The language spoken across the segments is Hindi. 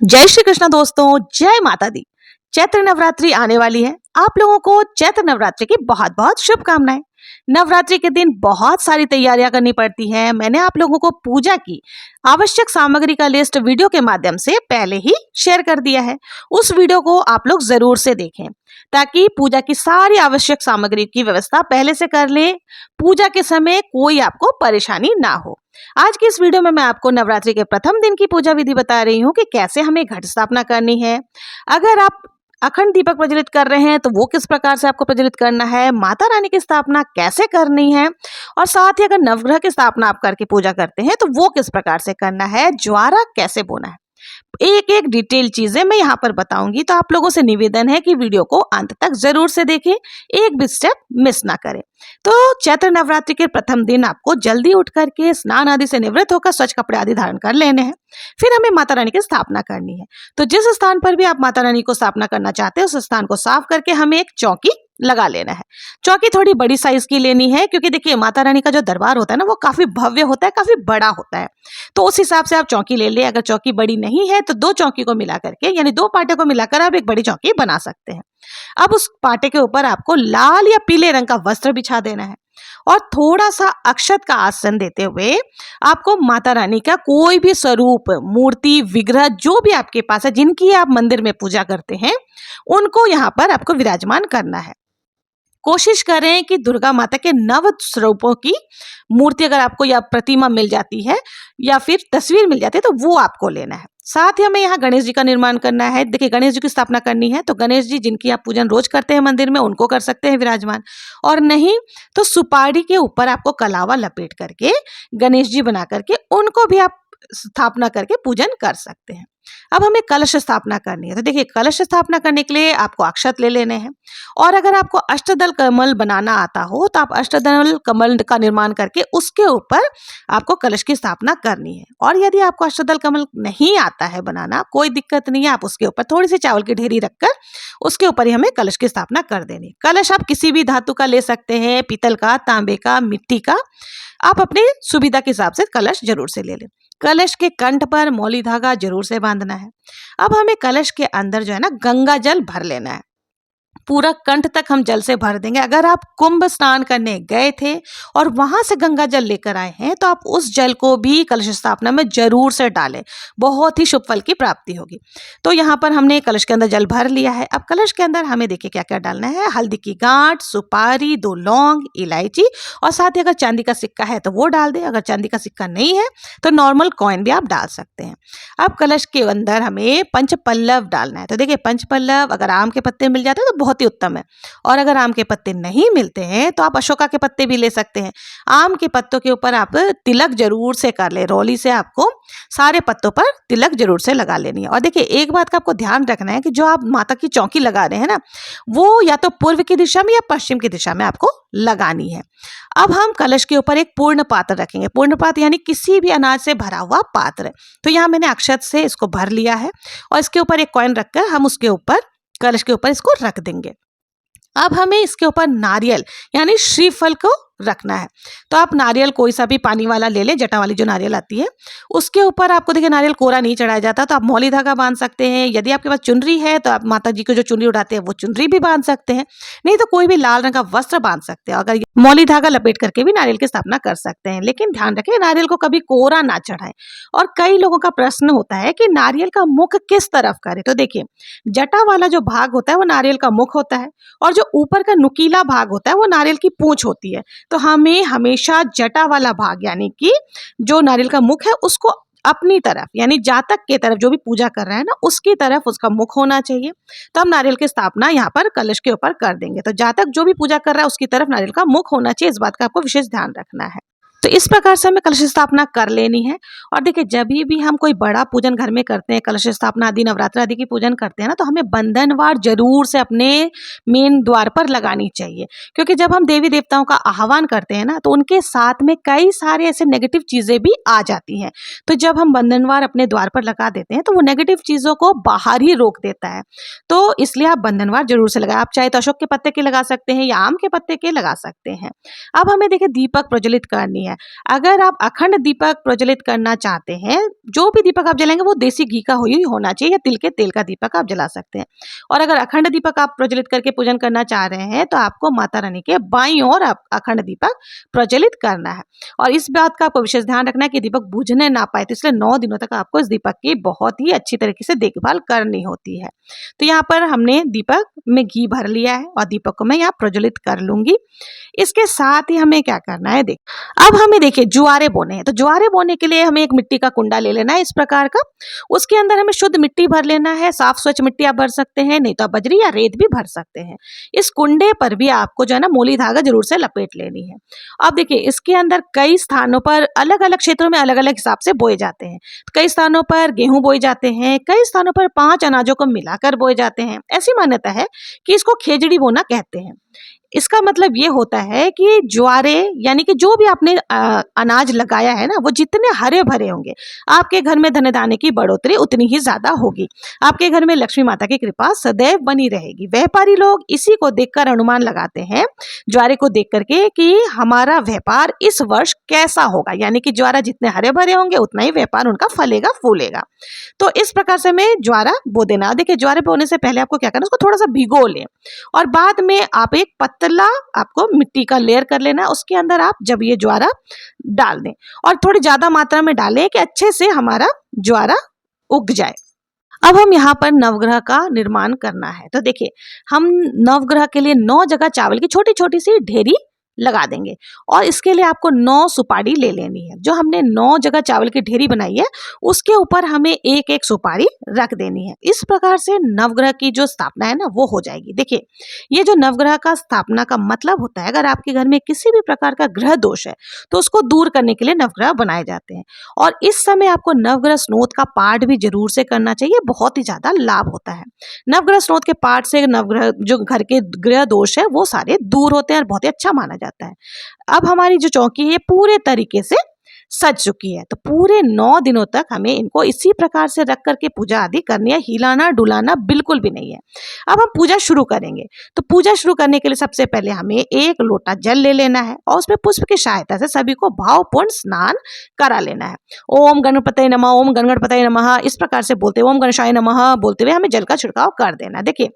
जय श्री कृष्ण दोस्तों, जय माता दी। चैत्र नवरात्रि आने वाली है। आप लोगों को चैत्र नवरात्रि की बहुत बहुत शुभकामनाएं। नवरात्रि के दिन बहुत सारी तैयारियां करनी पड़ती हैं। मैंने आप लोगों को पूजा की आवश्यक सामग्री का लिस्ट वीडियो के माध्यम से पहले ही शेयर कर दिया है। उस वीडियो को आप लोग जरूर से देखें ताकि पूजा की सारी आवश्यक सामग्री की व्यवस्था पहले से कर लें। पूजा के समय कोई आपको परेशानी ना हो। आज की इस वीडियो में मैं आपको नवरात्रि के प्रथम दिन की पूजा विधि बता रही हूँ कि कैसे हमें घट स्थापना करनी है। अगर आप अखंड दीपक प्रज्वलित कर रहे हैं तो वो किस प्रकार से आपको प्रज्वलित करना है, माता रानी की स्थापना कैसे करनी है, और साथ ही अगर नवग्रह की स्थापना आप करके पूजा करते हैं तो वो किस प्रकार से करना है, ज्वारा कैसे बोना है, एक एक डिटेल चीजें मैं यहाँ पर बताऊंगी। तो आप लोगों से निवेदन है कि वीडियो को अंत तक जरूर से देखें, एक भी स्टेप मिस ना करें। तो चैत्र नवरात्रि के प्रथम दिन आपको जल्दी उठ करके स्नान आदि से निवृत्त होकर स्वच्छ कपड़े आदि धारण कर लेने हैं। फिर हमें माता रानी की स्थापना करनी है। तो जिस स्थान पर भी आप माता रानी को स्थापना करना चाहते हैं उस स्थान को साफ करके हमें एक चौकी लगा लेना है। चौकी थोड़ी बड़ी साइज की लेनी है क्योंकि देखिए माता रानी का जो दरबार होता है ना वो काफी भव्य होता है, काफी बड़ा होता है। तो उस हिसाब से आप चौकी ले लें। अगर चौकी बड़ी नहीं है तो दो चौकी को मिला करके यानी दो पाटे को मिलाकर आप एक बड़ी चौकी बना सकते हैं। अब उस पाटे के ऊपर आपको लाल या पीले रंग का वस्त्र बिछा देना है और थोड़ा सा अक्षत का आसन देते हुए आपको माता रानी का कोई भी स्वरूप, मूर्ति, विग्रह जो भी आपके पास है, जिनकी आप मंदिर में पूजा करते हैं, उनको यहाँ पर आपको विराजमान करना है। कोशिश करें कि दुर्गा माता के नव स्वरूपों की मूर्ति अगर आपको या प्रतिमा मिल जाती है या फिर तस्वीर मिल जाती है तो वो आपको लेना है। साथ ही हमें यहाँ गणेश जी का निर्माण करना है। देखिए गणेश जी की स्थापना करनी है तो गणेश जी जिनकी आप पूजन रोज करते हैं मंदिर में उनको कर सकते हैं विराजमान, और नहीं तो सुपारी के ऊपर आपको कलावा लपेट करके गणेश जी बना करके उनको भी आप स्थापना करके पूजन कर सकते हैं। अब हमें कलश स्थापना करनी है। तो देखिए कलश स्थापना करने के लिए आपको अक्षत ले लेने हैं, और अगर आपको अष्टदल कमल बनाना आता हो तो आप अष्टदल कमल का निर्माण करके उसके ऊपर आपको कलश की स्थापना करनी है। और यदि आपको अष्टदल कमल नहीं आता है बनाना, कोई दिक्कत नहीं है, आप उसके ऊपर थोड़ी सी चावल की ढेरी रखकर उसके ऊपर ही हमें कलश की स्थापना कर देनी है। कलश आप किसी भी धातु का ले सकते हैं, पीतल का, तांबे का, मिट्टी का, आप अपने सुविधा के हिसाब से कलश जरूर से ले लें। कलश के कंठ पर मौली धागा जरूर से बांधना है। अब हमें कलश के अंदर जो है ना गंगा जल भर लेना है। पूरा कंठ तक हम जल से भर देंगे। अगर आप कुंभ स्नान करने गए थे और वहां से गंगा जल लेकर आए हैं तो आप उस जल को भी कलश स्थापना में जरूर से डालें, बहुत ही शुभ फल की प्राप्ति होगी। तो यहाँ पर हमने कलश के अंदर जल भर लिया है। अब कलश के अंदर हमें देखिए क्या क्या डालना है। हल्दी की गांठ, सुपारी, 2 लौंग, इलायची, और साथ ही अगर चांदी का सिक्का है तो वो डाल दें। अगर चांदी का सिक्का नहीं है तो नॉर्मल कॉइन भी आप डाल सकते हैं। अब कलश के अंदर हमें पंचपल्लव डालना है। तो देखिए पंचपल्लव अगर आम के पत्ते मिल जाते हैं तो बहुत ही उत्तम है, और अगर आम के पत्ते नहीं मिलते हैं तो आप अशोका के पत्ते भी ले सकते हैं। आम के पत्तों के ऊपर आप तिलक जरूर से कर ले। रोली से आपको सारे पत्तों पर तिलक जरूर से लगा लेनी है। और देखिए एक बात का आपको ध्यान रखना है कि जो आप माता की चौकी लगा रहे हैं ना, वो या तो पूर्व की दिशा में या पश्चिम की दिशा में आपको लगानी है। अब हम कलश के ऊपर एक पूर्ण पात्र रखेंगे। पूर्ण पात्र यानी किसी भी अनाज से भरा हुआ पात्र। तो यहाँ मैंने अक्षत से इसको भर लिया है और इसके ऊपर एक कॉइन रखकर हम उसके ऊपर, कलश के ऊपर इसको रख देंगे। अब हमें इसके ऊपर नारियल यानी श्रीफल को रखना है। तो आप नारियल कोई सा भी पानी वाला ले लें, जटा वाली जो नारियल आती है, उसके ऊपर आपको देखिए नारियल कोरा नहीं चढ़ाया जाता तो आप मौली धागा बांध सकते हैं। यदि आपके पास चुनरी है तो आप माता जी को जो चुनरी उड़ाते हैं वो चुनरी भी बांध सकते हैं, नहीं तो कोई भी लाल रंग का वस्त्र बांध सकते हैं। अगर मौली धागा लपेट करके भी नारियल की स्थापना कर सकते हैं, लेकिन ध्यान रखें नारियल को कभी कोरा ना चढ़ाएं। और कई लोगों का प्रश्न होता है कि नारियल का मुख किस तरफ करें। तो देखिए जटा वाला जो भाग होता है वो नारियल का मुख होता है, और जो ऊपर का नुकीला भाग होता है वो नारियल की पूंछ होती है। तो हमें हमेशा जटा वाला भाग यानी कि जो नारियल का मुख है उसको अपनी तरफ यानी जातक के तरफ, जो भी पूजा कर रहा है ना उसकी तरफ उसका मुख होना चाहिए। तो हम नारियल की स्थापना यहाँ पर कलश के ऊपर कर देंगे। तो जातक जो भी पूजा कर रहा है उसकी तरफ नारियल का मुख होना चाहिए। इस बात का आपको विशेष ध्यान रखना है। तो इस प्रकार से हमें कलश स्थापना कर लेनी है। और देखिए जब भी हम कोई बड़ा पूजन घर में करते हैं, कलश स्थापना आदि, नवरात्र आदि की पूजन करते हैं ना, तो हमें बंधनवार जरूर से अपने मेन द्वार पर लगानी चाहिए। क्योंकि जब हम देवी देवताओं का आह्वान करते हैं ना तो उनके साथ में कई सारे ऐसे नेगेटिव चीजें भी आ जाती हैं। तो जब हम बंधनवार अपने द्वार पर लगा देते हैं तो वो नेगेटिव चीजों को बाहर ही रोक देता है। तो इसलिए आप बंधनवार जरूर से लगाएं। आप चाहे तो अशोक के पत्ते के लगा सकते हैं या आम के पत्ते के लगा सकते हैं। अब हमें देखिए दीपक प्रज्वलित करनी है। हैं। अगर आप अखंड दीपक प्रज्वलित करना चाहते हैं, जो भी दीपक आप जलाएंगे वो देसी घी का ही होना चाहिए या तिल के तेल का दीपक आप जला सकते हैं। और अगर अखंड दीपक आप प्रज्वलित करके पूजन करना चाह रहे हैं तो आपको माता रानी के बाईं ओर आप अखंड दीपक प्रज्वलित करना है। और इस बात का आपको विशेष ध्यान रखना है कि दीपक बुझने ना पाए, तो इसलिए 9 दिनों तक आपको इस दीपक की बहुत ही अच्छी तरीके से देखभाल करनी होती है। तो यहाँ पर हमने दीपक में घी भर लिया है और दीपक को मैं यहाँ प्रज्वलित कर लूंगी। इसके साथ ही हमें क्या करना है, देख अब हमें देखिए ज्वारे बोने हैं। तो ज्वारे बोने के लिए हमें एक मिट्टी का कुंडा ले लेना है इस प्रकार का। उसके अंदर हमें शुद्ध मिट्टी भर लेना है। साफ स्वच्छ मिट्टी आप भर सकते हैं, नहीं तो आप बजरी या रेत भी भर सकते हैं। इस कुंडे पर भी आपको जो है ना मोली धागा जरूर से लपेट लेनी है। अब देखिए इसके अंदर कई स्थानों पर अलग अलग क्षेत्रों में अलग अलग हिसाब से बोए जाते हैं। कई स्थानों पर गेहूं बोए जाते हैं, कई स्थानों पर 5 अनाजों को मिलाकर बोए जाते हैं। ऐसी मान्यता है कि इसको खेजड़ी बोना कहते हैं। इसका मतलब ये होता है कि ज्वारे यानी कि जो भी आपने अनाज लगाया है ना, वो जितने हरे भरे होंगे आपके घर में धन धान्य की बढ़ोतरी उतनी ही ज्यादा होगी। आपके घर में लक्ष्मी माता की कृपा सदैव बनी रहेगी। व्यापारी लोग इसी को देखकर अनुमान लगाते हैं, ज्वारे को देख करके, कि हमारा व्यापार इस वर्ष कैसा होगा। यानी कि ज्वारा जितने हरे भरे होंगे उतना ही व्यापार उनका फलेगा फूलेगा। तो इस प्रकार से हमें ज्वारा बो देना। देखिए ज्वारे बोने से पहले आपको क्या करना है, उसको थोड़ा सा भिगो लें और बाद में आप एक पतला आपको मिट्टी का लेयर कर लेना है। उसके अंदर आप जब ये ज्वारा डाल दें और थोड़ी ज्यादा मात्रा में डालें कि अच्छे से हमारा ज्वारा उग जाए। अब हम यहाँ पर नवग्रह का निर्माण करना है। तो देखिए हम नवग्रह के लिए 9 जगह चावल की छोटी छोटी सी ढेरी लगा देंगे और इसके लिए आपको 9 सुपारी ले लेनी है। जो हमने 9 जगह चावल की ढेरी बनाई है उसके ऊपर हमें एक एक सुपारी रख देनी है। इस प्रकार से नवग्रह की जो स्थापना है ना वो हो जाएगी। देखिए ये जो नवग्रह का स्थापना का मतलब होता है, अगर आपके घर में किसी भी प्रकार का ग्रह दोष है तो उसको दूर करने के लिए नवग्रह बनाए जाते हैं। और इस समय आपको नवग्रह स्नोत का पाठ भी जरूर से करना चाहिए, बहुत ही ज्यादा लाभ होता है। नवग्रह स्नोत के पाठ से नवग्रह जो घर के ग्रह दोष है वो सारे दूर होते हैं और बहुत ही अच्छा माना जाता है। अब हमारी जो चौकी है पूरे तरीके से सज चुकी है। तो पूरे 9 दिनों तक हमें इनको इसी प्रकार से रख करके पूजा आदि करनी है। हिलाना डुलाना बिल्कुल भी नहीं है। अब हम पूजा शुरू करेंगे। तो पूजा शुरू करने के लिए सबसे पहले हमें एक लोटा जल ले लेना है और उसमें पुष्प की सहायता से सभी को भावपूर्ण स्नान करा लेना है। ओम गणपतये नमः, ओम गणगणपतये नमः, इस प्रकार से बोलते हुए, ओम गणेशाय नमः बोलते हुए हमें जल का छिड़काव कर देना। देखिए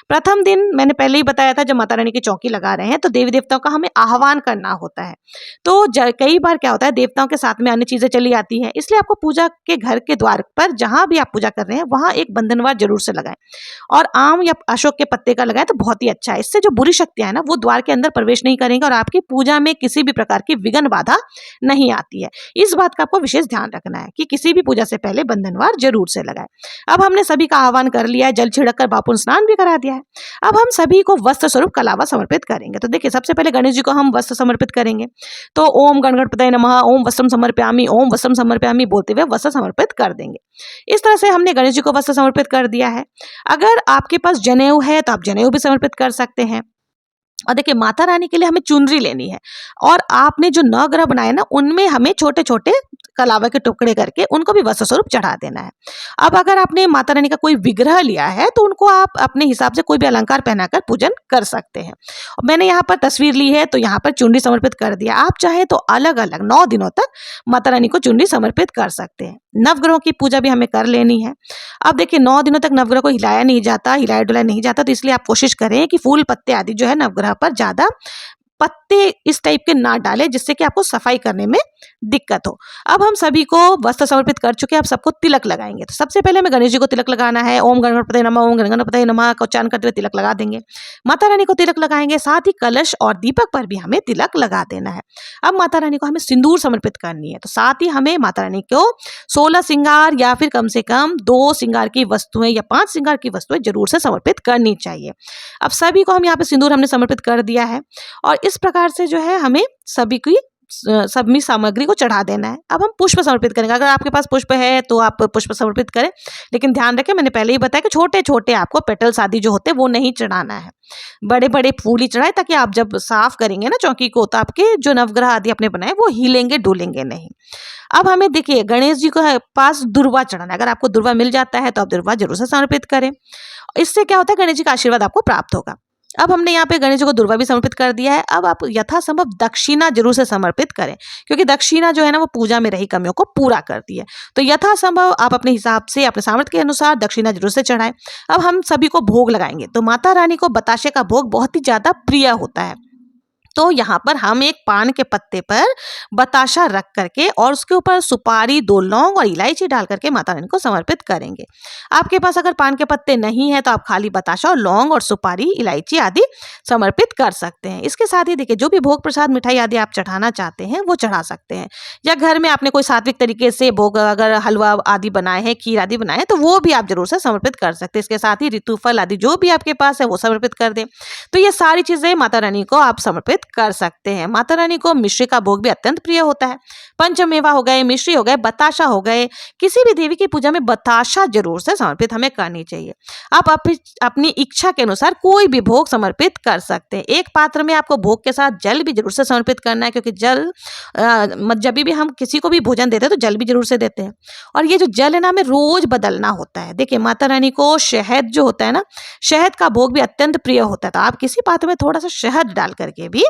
प्रथम दिन मैंने पहले ही बताया था, जब माता रानी की चौकी लगा रहे हैं तो देवी देवताओं का हमें आह्वान करना होता है। तो कई बार क्या होता है, देवताओं के साथ में अन्य चीजें चली आती हैं, इसलिए आपको पूजा के घर के द्वार पर जहां भी आप पूजा कर रहे हैं वहां एक बंधनवार जरूर से लगाएं और आम या अशोक के पत्ते का लगाएं तो बहुत ही अच्छा है। इससे जो बुरी शक्तियां है ना वो द्वार के अंदर प्रवेश नहीं करेंगे और आपकी पूजा में किसी भी प्रकार की विघ्न बाधा नहीं आती है। इस बात का आपको विशेष ध्यान रखना है कि किसी भी पूजा से पहले बंधनवार जरूर से लगाए। अब हमने सभी का आह्वान कर लिया है, जल छिड़क कर बापून स्नान भी करा दिया है। अब हम सभी को वस्त्र स्वरूप कलावा समर्पित करेंगे। तो देखिए सबसे पहले गणेश जी को हम वस्त्र समर्पित करेंगे। तो ओम गणगणपतये नमः, ओम वस्त्रम समर्पयामि, ओम वस्त्रम समर्पयामि बोलते हुए वस्त्र समर्पित कर देंगे। इस तरह से हमने गणेश जी को वस्त्र समर्पित कर दिया है। अगर आपके पास जनेऊ है तो आप जनेऊ भी समर्पित कर सकते हैं। और देखिए माता रानी के लिए हमें चुनरी लेनी है और आपने जो नवग्रह बनाए ना उनमें हमें छोटे छोटे कलावा के टुकड़े करके उनको भी वस्त्र स्वरूप चढ़ा देना है। अब अगर आपने माता रानी का कोई विग्रह लिया है तो उनको आप अपने हिसाब से कोई भी अलंकार पहनाकर पूजन कर सकते हैं। मैंने यहाँ पर तस्वीर ली है तो यहाँ पर चुनरी समर्पित कर दिया। आप चाहे तो अलग अलग 9 दिनों तक माता रानी को चुनरी समर्पित कर सकते हैं। नवग्रहों की पूजा भी हमें कर लेनी है। अब देखिए 9 दिनों तक नवग्रह को हिलाया नहीं जाता, हिलाया डुलाया नहीं जाता, तो इसलिए आप कोशिश करें कि फूल पत्ते आदि जो है नवग्रह पर ज्यादा पत्ते इस टाइप के ना डालें जिससे कि आपको सफाई करने में दिक्कत हो। अब हम सभी को वस्त्र समर्पित कर चुके हैं, अब सबको तिलक लगाएंगे। तो सबसे पहले हमें गणेश जी को तिलक लगाना है। ओम गणपतये नमः, ओम गणगणपतये नमः का उच्चारण करते हुए तिलक लगा देंगे। माता रानी को तिलक लगाएंगे, साथ ही कलश और दीपक पर भी हमें तिलक लगा देना है। अब माता रानी को हमें सिंदूर समर्पित करनी है। तो साथ ही हमें माता रानी को 16 श्रृंगार या फिर कम से कम 2 श्रृंगार की वस्तुएं या 5 श्रृंगार की वस्तुएं जरूर से समर्पित करनी चाहिए। अब सभी को हम यहाँ पे सिंदूर हमने समर्पित कर दिया है और इस प्रकार से जो है हमें सभी की सभी सामग्री को चढ़ा देना है। अब हम पुष्प समर्पित करेंगे। अगर आपके पास पुष्प है तो आप पुष्प समर्पित करें, लेकिन ध्यान रखें मैंने पहले ही बताया कि छोटे छोटे आपको पेटल्स आदि जो होते हैं वो नहीं चढ़ाना है, बड़े बड़े फूल ही चढ़ाए, ताकि आप जब साफ करेंगे ना चौकी को तो आपके जो नवग्रह आदि अपने बनाए वो हिलेंगे डोलेंगे नहीं। अब हमें देखिए गणेश जी के पास दुर्वा चढ़ाना है। अगर आपको दुर्वा मिल जाता है तो आप दुर्वा जरूर से समर्पित करें। इससे क्या होता है, गणेश जी का आशीर्वाद आपको प्राप्त होगा। अब हमने यहाँ पे गणेश जी को दुर्वा भी समर्पित कर दिया है। अब आप यथासंभव दक्षिणा जरूर से समर्पित करें, क्योंकि दक्षिणा जो है ना वो पूजा में रही कमियों को पूरा करती है। तो यथासंभव आप अपने हिसाब से अपने सामर्थ्य के अनुसार दक्षिणा जरूर से चढ़ाएं। अब हम सभी को भोग लगाएंगे। तो माता रानी को बताशे का भोग बहुत ही ज्यादा प्रिय होता है। तो यहाँ पर हम एक पान के पत्ते पर बताशा रख करके और उसके ऊपर सुपारी, 2 लौंग और इलायची डाल करके माता रानी को समर्पित करेंगे। आपके पास अगर पान के पत्ते नहीं है तो आप खाली बताशा और लौंग और सुपारी, इलायची आदि समर्पित कर सकते हैं। इसके साथ ही देखिए, जो भी भोग प्रसाद मिठाई आदि आप चढ़ाना चाहते हैं वो चढ़ा सकते हैं, या घर में आपने कोई सात्विक तरीके से भोग अगर हलवा आदि बनाए हैं, खीर आदि बनाए हैं, तो वो भी आप जरूर से समर्पित कर सकते हैं। इसके साथ ही ऋतु फल आदि जो भी आपके पास है वो समर्पित कर दें। तो ये सारी चीजें माता रानी को आप समर्पित कर सकते हैं। माता रानी को मिश्री का भोग भी अत्यंत प्रिय होता है। पंचमेवा हो गए, मिश्री हो गए, बताशा हो गए, किसी भी देवी की पूजा में बताशा जरूर से समर्पित हमें करनी चाहिए। आप अपनी इच्छा के अनुसार कोई भी भोग समर्पित कर सकते हैं। एक पात्र में आपको भोग के साथ जल भी जरूर से समर्पित करना है, क्योंकि जल जब भी हम किसी को भी भोजन देते हैं तो जल भी जरूर से देते हैं। और ये जो जल है ना, हमें रोज बदलना होता है। देखिए, माता रानी को शहद जो होता है ना, शहद का भोग भी अत्यंत प्रिय होता है। तो आप किसी पात्र में थोड़ा सा शहद डाल करके भी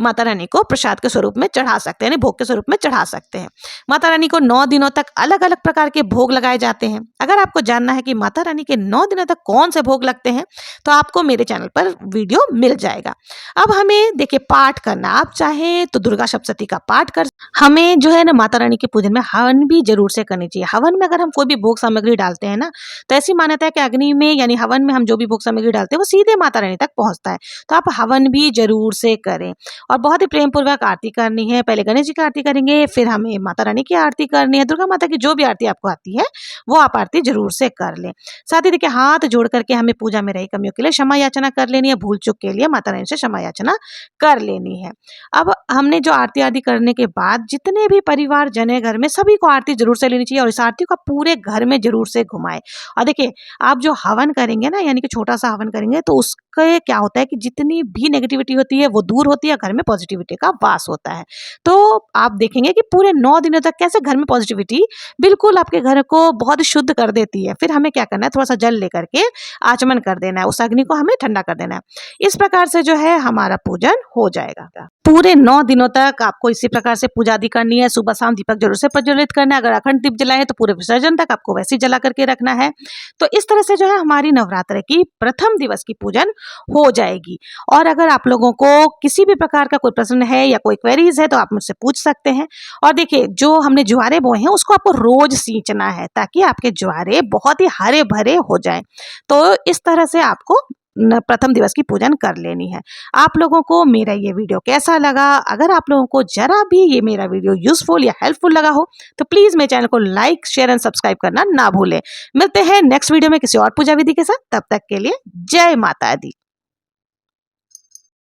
माता रानी को प्रसाद के स्वरूप में चढ़ा सकते हैं, यानी भोग के स्वरूप में चढ़ा सकते हैं। माता रानी को 9 दिनों तक अलग अलग प्रकार के भोग लगाए जाते हैं। अगर आपको जानना है कि माता रानी के 9 दिनों तक कौन से भोग लगते हैं तो आपको मेरे चैनल पर वीडियो मिल जाएगा। अब हमें देखिए पाठ करना, आप चाहें तो दुर्गा सप्तशती का पाठ कर। हमें जो है ना माता रानी के पूजन में हवन भी जरूर से करनी चाहिए। हवन में अगर हम कोई भी भोग सामग्री डालते हैं ना, तो ऐसी मान्यता है कि अग्नि में यानी हवन में हम जो भी भोग सामग्री डालते हैं वो सीधे माता रानी तक पहुंचता है। तो आप हवन भी जरूर से करें और बहुत ही प्रेम पूर्वक आरती करनी है। पहले गणेश जी की आरती करेंगे, फिर हमें माता रानी की आरती करनी है। दुर्गा माता की जो भी आरती आपको आती है वो आप आरती जरूर से कर लें। साथ ही देखिए, हाथ जोड़ करके हमें पूजा में रही कमियों के लिए क्षमा याचना कर लेनी है। भूल चूक के लिए माता रानी से क्षमा याचना कर लेनी है। अब हमने जो आरती आदि करने के बाद जितने भी परिवार जन है घर में, सभी को आरती जरूर से लेनी चाहिए और इस आरती को पूरे घर में जरूर से घुमाएं। और देखिए, आप जो हवन करेंगे ना, यानी कि छोटा सा हवन करेंगे, तो उसके क्या होता है कि जितनी भी नेगेटिविटी होती है वो दूर होती है, घर में पॉजिटिविटी का वास होता है। तो आप देखेंगे कि पूरे 9 दिनों तक कैसे घर में पॉजिटिविटी बिल्कुल आपके घर को बहुत शुद्ध कर देती है। फिर हमें क्या करना है, थोड़ा सा जल लेकर के आचमन कर देना है, उस अग्नि को हमें ठंडा कर देना है। इस प्रकार से जो है हमारा पूजन हो जाएगा। पूरे 9 दिनों तक आपको इसी प्रकार से पूजा आदि करनी है। सुबह शाम दीपक जरूर से प्रज्वलित करना है। अगर अखंड दीप जलाए तो पूरे विसर्जन तक आपको वैसे ही जला करके रखना है। तो इस तरह से जो है हमारी नवरात्र की प्रथम दिवस की पूजन हो जाएगी। और अगर आप लोगों को किसी भी प्रकार का कोई प्रश्न है या कोई क्वेरीज है तो आप मुझसे पूछ सकते हैं। और देखिए, जो हमने ज्वारे बोए हैं उसको आपको रोज सींचना है, ताकि आपके ज्वारे बहुत ही हरे भरे हो जाएं। तो इस तरह से आपको प्रथम दिवस की पूजन कर लेनी है। आप लोगों को मेरा ये वीडियो कैसा लगा? अगर आप लोगों को जरा भी ये मेरा वीडियो यूजफुल या हेल्पफुल लगा हो तो प्लीज मेरे चैनल को लाइक, शेयर एंड सब्सक्राइब करना ना भूलें। मिलते हैं नेक्स्ट वीडियो में किसी और पूजा विधि के साथ। तब तक के लिए जय माता दी।